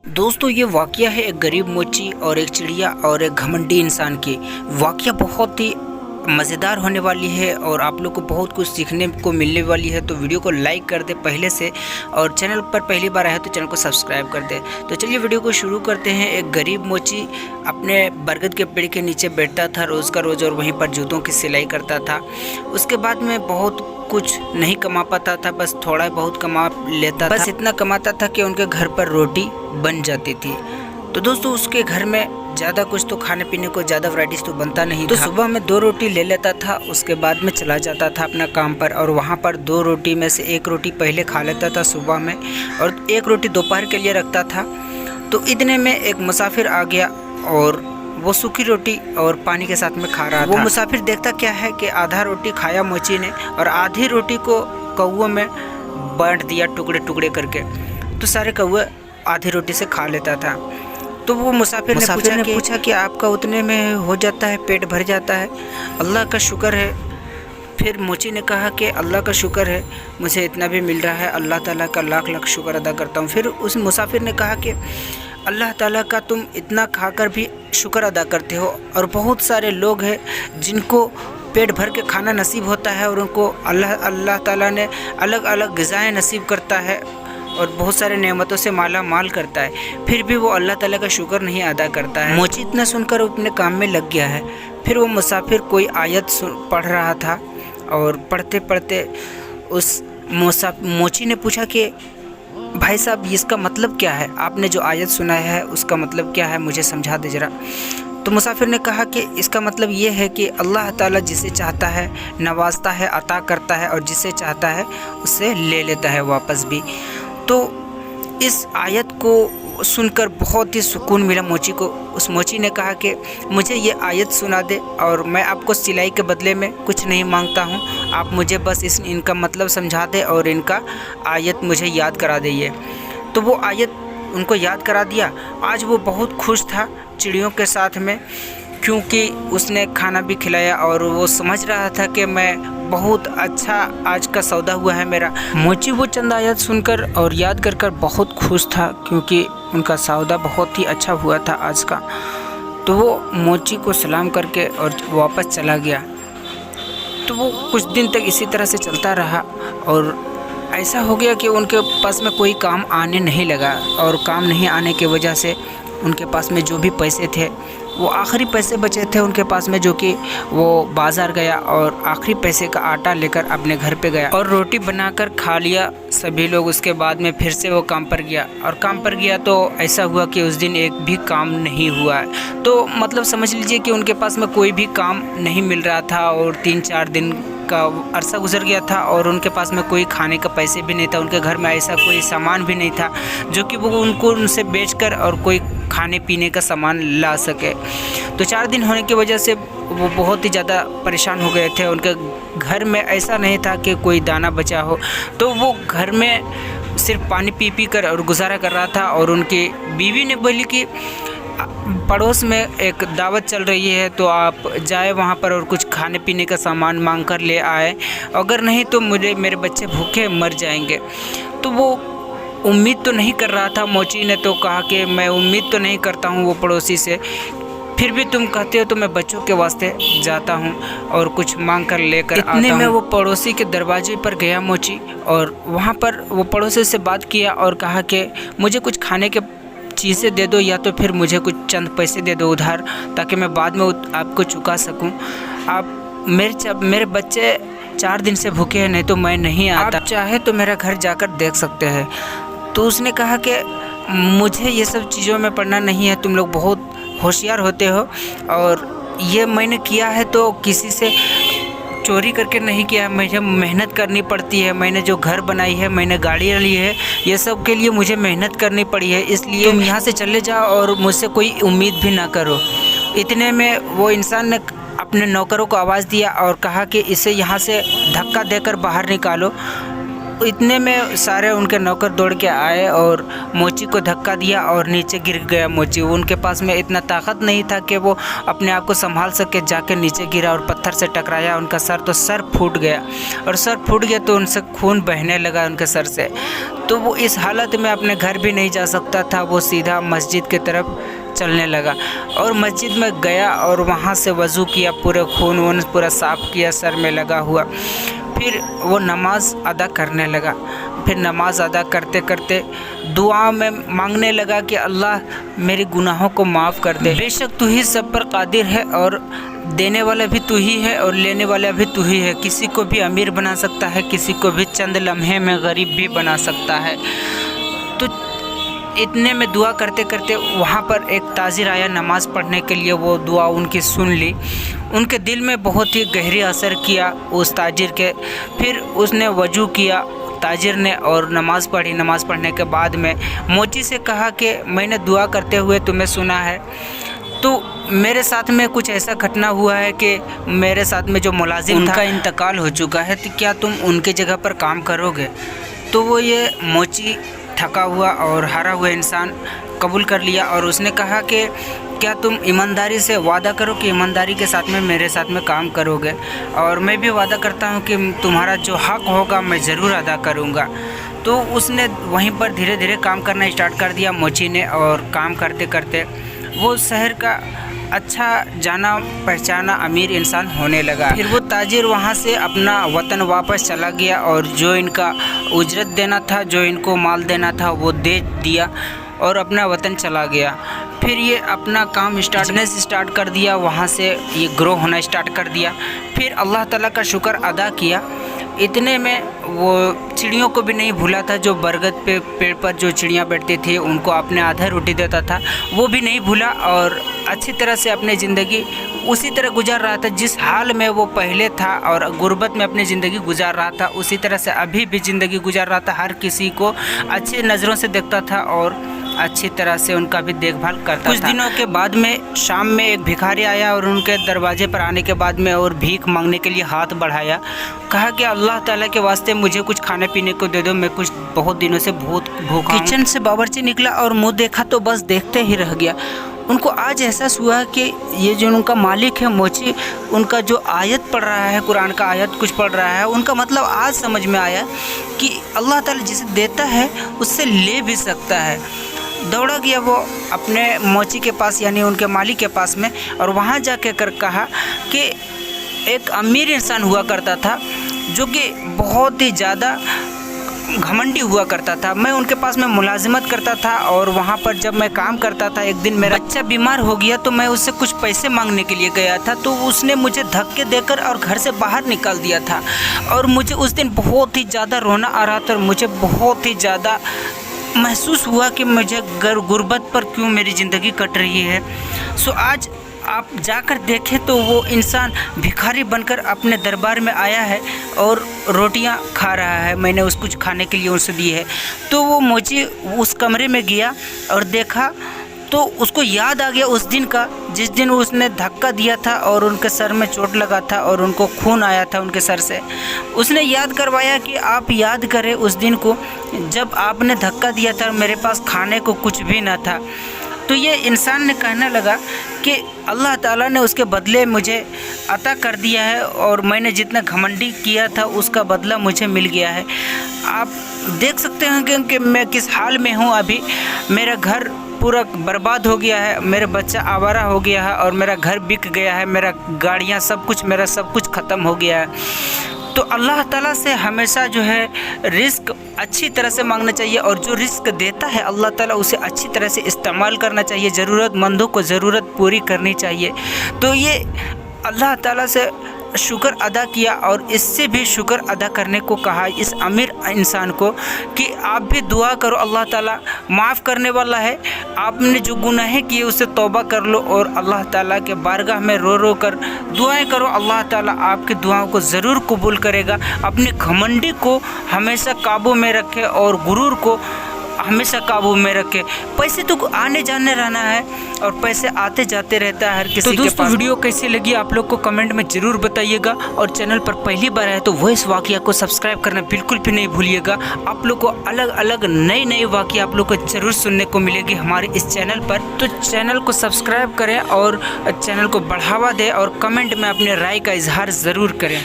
दोस्तों ये वाक़या है एक गरीब मोची और एक चिड़िया और एक घमंडी इंसान की। वाक़या बहुत ही मज़ेदार होने वाली है और आप लोग को बहुत कुछ सीखने को मिलने वाली है। तो वीडियो को लाइक कर दे पहले से, और चैनल पर पहली बार आया तो चैनल को सब्सक्राइब कर दे। तो चलिए वीडियो को शुरू करते हैं। एक गरीब मोची अपने बरगद के पेड़ के नीचे बैठता था रोज़ का रोज़ और वहीं पर जूतों की सिलाई करता था। उसके बाद में बहुत कुछ नहीं कमा पाता था, बस थोड़ा बहुत कमा लेता था। बस इतना कमाता था कि उनके घर पर रोटी बन जाती थी। तो दोस्तों उसके घर में ज़्यादा कुछ तो खाने पीने को ज़्यादा वैराइटीज़ तो बनता नहीं था। तो सुबह में 2 रोटी ले लेता था, उसके बाद में चला जाता था अपना काम पर, और वहाँ पर 2 रोटी में से 1 रोटी पहले खा लेता था सुबह में और 1 रोटी दोपहर के लिए रखता था। तो इतने में एक मुसाफिर आ गया और वो सूखी रोटी और पानी के साथ में खा रहा था। वो मुसाफिर देखता क्या है कि आधा रोटी खाया मोची ने और आधी रोटी को कौवों में बांट दिया टुकड़े टुकड़े करके। तो सारे कौवे आधी रोटी से खा लेता था। तो वो मुसाफिर ने पूछा कि आपका उतने में हो जाता है, पेट भर जाता है? अल्लाह का शुक्र है। फिर मोची ने कहा कि अल्लाह का शुक्र है, मुझे इतना भी मिल रहा है, अल्लाह ताला का लाख लाख शुक्र अदा करता हूँ। फिर उस मुसाफिर ने कहा कि अल्लाह ताला का तुम इतना खाकर भी शुक्र अदा करते हो, और बहुत सारे लोग हैं जिनको पेट भर के खाना नसीब होता है और उनको अल्लाह ताला ने अलग अलग ग़िज़ाएँ नसीब करता है और बहुत सारे नेमतों से माला माल करता है, फिर भी वो अल्लाह ताला का शुक्र नहीं अदा करता है। मोची इतना सुनकर अपने काम में लग गया है। फिर वो मुसाफिर कोई आयत पढ़ रहा था और पढ़ते पढ़ते उस मोची ने पूछा कि भाई साहब इसका मतलब क्या है? आपने जो आयत सुनाया है उसका मतलब क्या है, मुझे समझा दे ज़रा। तो मुसाफिर ने कहा कि इसका मतलब ये है कि अल्लाह ताला जिसे चाहता है नवाजता है, अता करता है, और जिसे चाहता है उससे ले लेता है वापस भी। तो इस आयत को सुनकर बहुत ही सुकून मिला मोची को। उस मोची ने कहा कि मुझे ये आयत सुना दे और मैं आपको सिलाई के बदले में कुछ नहीं मांगता हूँ, आप मुझे बस इनका मतलब समझा दे और इनका आयत मुझे याद करा दीजिए। तो वो आयत उनको याद करा दिया। आज वो बहुत खुश था चिड़ियों के साथ में, क्योंकि उसने खाना भी खिलाया और वो समझ रहा था कि मैं बहुत अच्छा आज का सौदा हुआ है मेरा। मोची वो चंद आयत सुनकर और याद कर कर बहुत खुश था, क्योंकि उनका सौदा बहुत ही अच्छा हुआ था आज का। तो वो मोची को सलाम करके और वापस चला गया। तो वो कुछ दिन तक इसी तरह से चलता रहा और ऐसा हो गया कि उनके पास में कोई काम आने नहीं लगा, और काम नहीं आने की वजह से उनके पास में जो भी पैसे थे वो आखिरी पैसे बचे थे उनके पास में, जो कि वो बाज़ार गया और आखिरी पैसे का आटा लेकर अपने घर पे गया और रोटी बनाकर खा लिया सभी लोग। उसके बाद में फिर से वो काम पर गया, और काम पर गया तो ऐसा हुआ कि उस दिन एक भी काम नहीं हुआ है। तो मतलब समझ लीजिए कि उनके पास में कोई भी काम नहीं मिल रहा था और 3-4 दिन का अरसा गुजर गया था और उनके पास में कोई खाने का पैसे भी नहीं था। उनके घर में ऐसा कोई सामान भी नहीं था जो कि वो उनसे बेचकर और कोई खाने पीने का सामान ला सके। तो 4 दिन होने की वजह से वो बहुत ही ज़्यादा परेशान हो गए थे। उनके घर में ऐसा नहीं था कि कोई दाना बचा हो, तो वो घर में सिर्फ पानी पी पी कर और गुजारा कर रहा था। और उनकी बीवी ने बोली कि पड़ोस में एक दावत चल रही है, तो आप जाए वहाँ पर और कुछ खाने पीने का सामान मांग कर ले आए, अगर नहीं तो मेरे बच्चे भूखे मर जाएंगे। तो वो उम्मीद तो नहीं कर रहा था। मोची ने तो कहा कि मैं उम्मीद तो नहीं करता हूँ वो पड़ोसी से, फिर भी तुम कहते हो तो मैं बच्चों के वास्ते जाता हूँ और कुछ मांग कर लेकर आता हूँ। इतने में वो पड़ोसी के दरवाजे पर गया मोची, और वहाँ पर वो पड़ोसी से बात किया और कहा कि मुझे कुछ खाने के चीज़ें दे दो, या तो फिर मुझे कुछ चंद पैसे दे दो उधार, ताकि मैं बाद में आपको चुका सकूं। आप मेरे बच्चे 4 दिन से भूखे हैं, नहीं तो मैं नहीं आता, आप चाहे तो मेरा घर जाकर देख सकते हैं। तो उसने कहा कि मुझे ये सब चीज़ों में पड़ना नहीं है, तुम लोग बहुत होशियार होते हो, और ये मैंने किया है तो किसी से चोरी करके नहीं किया, मुझे मेहनत करनी पड़ती है। मैंने जो घर बनाई है, मैंने गाड़ी ली है, ये सब के लिए मुझे मेहनत करनी पड़ी है, इसलिए तुम यहाँ से चले जाओ और मुझसे कोई उम्मीद भी ना करो। इतने में वो इंसान ने अपने नौकरों को आवाज़ दिया और कहा कि इसे यहाँ से धक्का देकर बाहर निकालो। इतने में सारे उनके नौकर दौड़ के आए और मोची को धक्का दिया और नीचे गिर गया मोची। उनके पास में इतना ताकत नहीं था कि वो अपने आप को संभाल सके, जाके नीचे गिरा और पत्थर से टकराया उनका सर, तो सर फूट गया। और सर फूट गया तो उनसे खून बहने लगा उनके सर से। तो वो इस हालत में अपने घर भी नहीं जा सकता था, वो सीधा मस्जिद की तरफ चलने लगा और मस्जिद में गया और वहाँ से वज़ू किया, पूरे खून वून पूरा साफ़ किया सर में लगा हुआ। फिर वो नमाज़ अदा करने लगा। फिर नमाज़ अदा करते करते दुआ में मांगने लगा कि अल्लाह मेरे गुनाहों को माफ़ कर दे। बेशक तू ही सब पर कादिर है और देने वाला भी तू ही है और लेने वाला भी तू ही है। किसी को भी अमीर बना सकता है, किसी को भी चंद लम्हे में गरीब भी बना सकता है। तो इतने में दुआ करते करते वहाँ पर एक ताजिर आया नमाज़ पढ़ने के लिए। वो दुआ उनकी सुन ली, उनके दिल में बहुत ही गहरी असर किया उस ताजिर के। फिर उसने वज़ू किया ताजिर ने और नमाज़ पढ़ी। नमाज़ पढ़ने के बाद में मोची से कहा कि मैंने दुआ करते हुए तुम्हें सुना है, तो मेरे साथ में कुछ ऐसा घटना हुआ है कि मेरे साथ में जो मुलाजिम उनका इंतकाल हो चुका है, तो क्या तुम उनके जगह पर काम करोगे? तो वो ये मोची थका हुआ और हारा हुआ इंसान कबूल कर लिया और उसने कहा कि क्या तुम ईमानदारी से वादा करो कि ईमानदारी के साथ में मेरे साथ में काम करोगे, और मैं भी वादा करता हूँ कि तुम्हारा जो हक़ होगा मैं ज़रूर अदा करूँगा। तो उसने वहीं पर धीरे धीरे काम करना स्टार्ट कर दिया मोची ने, और काम करते करते वो शहर का अच्छा जाना पहचाना अमीर इंसान होने लगा। फिर वो ताजिर वहाँ से अपना वतन वापस चला गया और जो इनका उजरत देना था, जो इनको माल देना था, वो दे दिया और अपना वतन चला गया। फिर ये अपना काम बिजनेस स्टार्ट कर दिया, वहाँ से ये ग्रो होना स्टार्ट कर दिया। फिर अल्लाह ताला का शुक्र अदा किया। इतने में वो चिड़ियों को भी नहीं भूला था, जो बरगद पे पेड़ पर जो चिड़ियाँ बैठती थी उनको अपने आधा रोटी देता था, वो भी नहीं भूला और अच्छी तरह से अपनी ज़िंदगी उसी तरह गुजार रहा था जिस हाल में वो पहले था और गुर्बत में अपनी ज़िंदगी गुजार रहा था, उसी तरह से अभी भी ज़िंदगी गुजार रहा था। हर किसी को अच्छी नज़रों से देखता था और अच्छी तरह से उनका भी देखभाल करता था। कुछ दिनों के बाद में शाम में एक भिखारी आया और उनके दरवाजे पर आने के बाद में और भीख मांगने के लिए हाथ बढ़ाया। कहा कि अल्लाह ताला के वास्ते मुझे कुछ खाने पीने को दे दो, मैं कुछ बहुत दिनों से बहुत भूखा हूं। किचन से बावर्ची निकला और मुँह देखा तो बस देखते ही रह गया। उनको आज एहसास हुआ कि ये जो उनका मालिक है मोची, उनका जो आयत पढ़ रहा है, कुरान का आयत कुछ पढ़ रहा है, उनका मतलब आज समझ में आया कि अल्लाह ताला जिसे देता है उससे ले भी सकता है। दौड़ा गया वो अपने मोची के पास यानी उनके मालिक के पास में, और वहाँ जाके कर कहा कि एक अमीर इंसान हुआ करता था जो कि बहुत ही ज़्यादा घमंडी हुआ करता था। मैं उनके पास में मुलाजिमत करता था और वहाँ पर जब मैं काम करता था, एक दिन मेरा बच्चा बीमार हो गया तो मैं उससे कुछ पैसे मांगने के लिए गया था, तो उसने मुझे धक्के देकर और घर से बाहर निकाल दिया था। और मुझे उस दिन बहुत ही ज़्यादा रोना आ रहा था और मुझे बहुत ही ज़्यादा महसूस हुआ कि मुझे गुर्बत पर क्यों मेरी ज़िंदगी कट रही है। सो आज आप जाकर देखें तो वो इंसान भिखारी बनकर अपने दरबार में आया है और रोटियां खा रहा है। मैंने उसको कुछ खाने के लिए उसे दी है। तो वो मुझे उस कमरे में गया और देखा तो उसको याद आ गया उस दिन का जिस दिन उसने धक्का दिया था और उनके सर में चोट लगा था और उनको खून आया था उनके सर से। उसने याद करवाया कि आप याद करें उस दिन को जब आपने धक्का दिया था, मेरे पास खाने को कुछ भी ना था। तो ये इंसान ने कहने लगा कि अल्लाह ताला ने उसके बदले मुझे अता कर दिया है और मैंने जितना घमंडी किया था उसका बदला मुझे मिल गया है। आप देख सकते हैं कि मैं किस हाल में हूँ अभी। मेरा घर पूरा बर्बाद हो गया है, मेरा बच्चा आवारा हो गया है और मेरा घर बिक गया है, मेरा गाड़ियाँ सब कुछ, मेरा सब कुछ ख़त्म हो गया है। तो अल्लाह ताला से हमेशा जो है रिस्क अच्छी तरह से मांगना चाहिए और जो रिस्क देता है अल्लाह ताला उसे अच्छी तरह से इस्तेमाल करना चाहिए। ज़रूरतमंदों को ज़रूरत पूरी करनी चाहिए। तो ये अल्लाह ताला से शुक्र अदा किया और इससे भी शुक्र अदा करने को कहा इस अमीर इंसान को कि आप भी दुआ करो, अल्लाह ताला माफ़ करने वाला है। आपने जो गुनाहें किए उससे तौबा कर लो और अल्लाह ताला के बारगाह में रो रो कर दुआएं करो। अल्लाह ताला आपकी दुआओं को ज़रूर कबूल करेगा। अपनी घमंडी को हमेशा काबू में रखें और गुरूर को हमेशा काबू में रखे। पैसे तो आने जाने रहना है और पैसे आते जाते रहता है हर किसी के पास। तो दोस्तों वीडियो कैसी लगी आप लोग को कमेंट में जरूर बताइएगा, और चैनल पर पहली बार आए तो वो इस वाकया को सब्सक्राइब करना बिल्कुल भी नहीं भूलिएगा। आप लोग को अलग अलग नए वाकया आप लोग को जरूर सुनने को मिलेगी हमारे इस चैनल पर। तो चैनल को सब्सक्राइब करें और चैनल को बढ़ावा दें और कमेंट में अपने राय का इजहार ज़रूर करें।